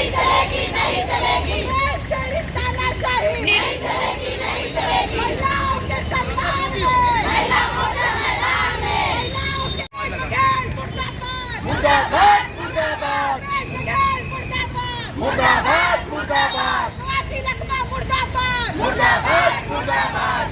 नहीं चलेगी, नहीं चलेगी, देश की तानाशाही नहीं चलेगी, नहीं चलेगी, महिलाओं के सम्मान में, महिला मोर्चा मैदान में, महिलाओं के मुर्दाबाद, मुर्दाबाद, मुर्दाबाद, मुर्दाबाद, मुर्दाबाद, मुर्दाबाद, नवासी लखमा मुर्दाबाद, मुर्दाबाद, मुर्दाबाद।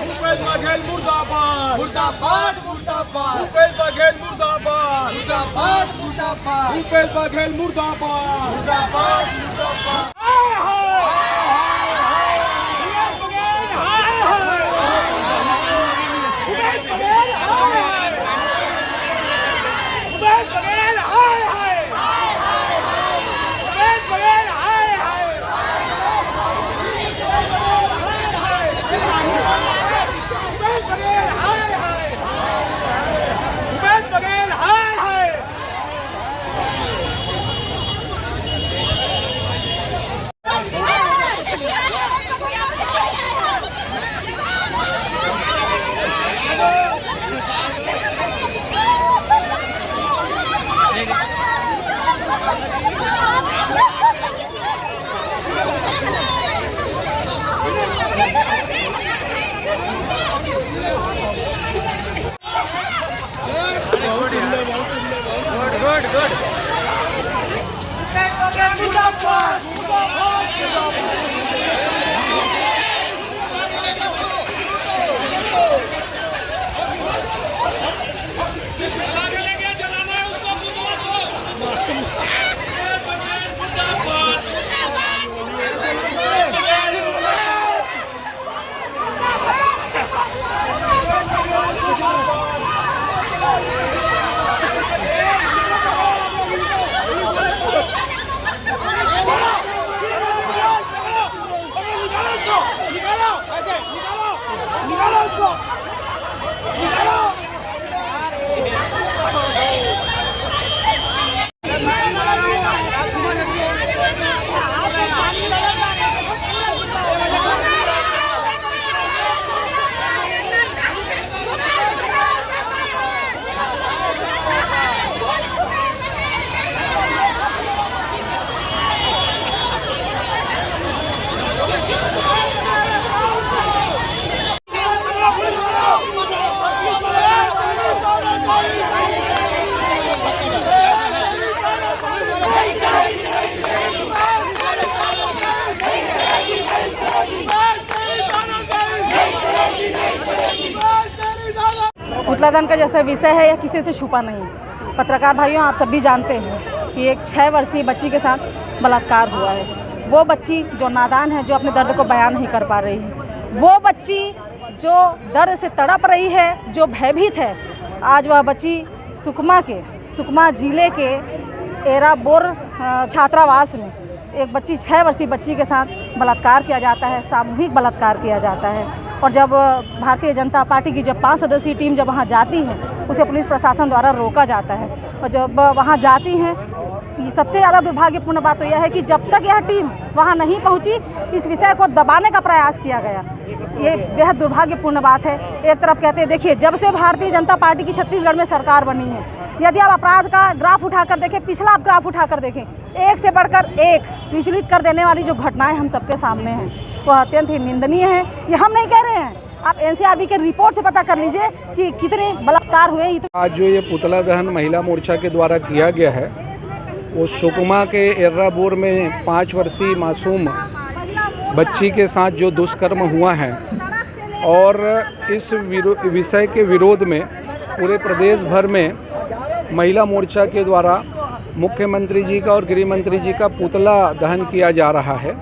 भूपेश बघेल मुर्दाबाद, मुर्दाबाद, मुर्दाबाद, भूपेश बघेल मुर्दाबाद, मुर्दाबाद, मुर्दाबाद, भूपेश बघेल मुर्दाबाद, मुर्दाबाद, मुर्दाबाद। पुतला दहन का जैसा विषय है यह किसी से छुपा नहीं। पत्रकार भाइयों, आप सब भी जानते हैं कि एक 6 वर्षीय बच्ची के साथ बलात्कार हुआ है। वो बच्ची जो नादान है, जो अपने दर्द को बयान नहीं कर पा रही है, वो बच्ची जो दर्द से तड़प रही है, जो भयभीत है। आज वह बच्ची सुकमा जिले के एराबोर छात्रावास में एक बच्ची 6 वर्षीय बच्ची के साथ बलात्कार किया जाता है, सामूहिक बलात्कार किया जाता है। और जब भारतीय जनता पार्टी की जब 5 सदस्यीय टीम जब वहाँ जाती है, उसे पुलिस प्रशासन द्वारा रोका जाता है। और जब वहाँ जाती हैं, सबसे ज़्यादा दुर्भाग्यपूर्ण बात तो यह है कि जब तक यह टीम वहाँ नहीं पहुँची, इस विषय को दबाने का प्रयास किया गया। ये बेहद दुर्भाग्यपूर्ण बात है। एक तरफ कहते हैं, देखिए, जब से भारतीय जनता पार्टी की छत्तीसगढ़ में सरकार बनी है, यदि आप अपराध का ग्राफ उठाकर देखें, पिछला आप ग्राफ उठाकर देखें, एक से बढ़कर एक विचलित कर देने वाली जो घटनाएं हम सबके सामने हैं, वह अत्यंत ही निंदनीय है। ये हम नहीं कह रहे हैं, आप एनसीआरबी के रिपोर्ट से पता कर लीजिए कि कितने बलात्कार हुए। आज जो ये पुतला दहन महिला मोर्चा के द्वारा किया गया है, वो सुकमा के एर्राबोर में 5 वर्षीय मासूम बच्ची के साथ जो दुष्कर्म हुआ है, और इस विषय के विरोध में पूरे प्रदेश भर में महिला मोर्चा के द्वारा मुख्यमंत्री जी का और गृह मंत्री जी का पुतला दहन किया जा रहा है।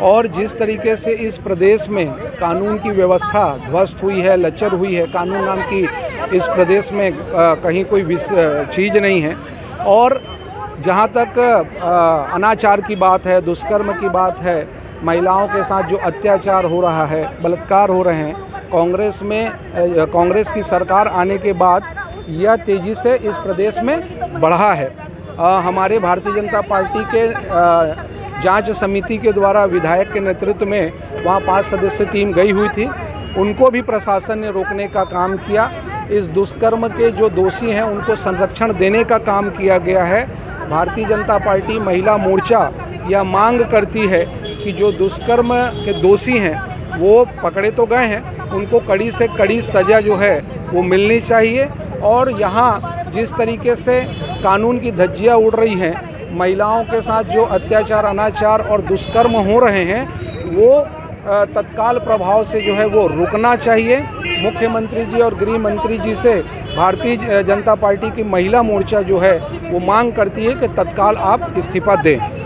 और जिस तरीके से इस प्रदेश में कानून की व्यवस्था ध्वस्त हुई है, लचर हुई है, कानून नाम की इस प्रदेश में कहीं कोई चीज़ नहीं है। और जहाँ तक अनाचार की बात है, दुष्कर्म की बात है, महिलाओं के साथ जो अत्याचार हो रहा है, बलात्कार हो रहे हैं, कांग्रेस की सरकार आने के बाद यह तेज़ी से इस प्रदेश में बढ़ा है। हमारे भारतीय जनता पार्टी के जांच समिति के द्वारा विधायक के नेतृत्व में वहां 5 सदस्यीय टीम गई हुई थी, उनको भी प्रशासन ने रोकने का काम किया। इस दुष्कर्म के जो दोषी हैं उनको संरक्षण देने का काम किया गया है। भारतीय जनता पार्टी महिला मोर्चा यह मांग करती है कि जो दुष्कर्म के दोषी हैं वो पकड़े तो गए हैं, उनको कड़ी से कड़ी सज़ा जो है वो मिलनी चाहिए। और यहाँ जिस तरीके से कानून की धज्जियाँ उड़ रही हैं, महिलाओं के साथ जो अत्याचार, अनाचार और दुष्कर्म हो रहे हैं वो तत्काल प्रभाव से जो है वो रुकना चाहिए। मुख्यमंत्री जी और गृह मंत्री जी से भारतीय जनता पार्टी की महिला मोर्चा जो है वो मांग करती है कि तत्काल आप इस्तीफा दें।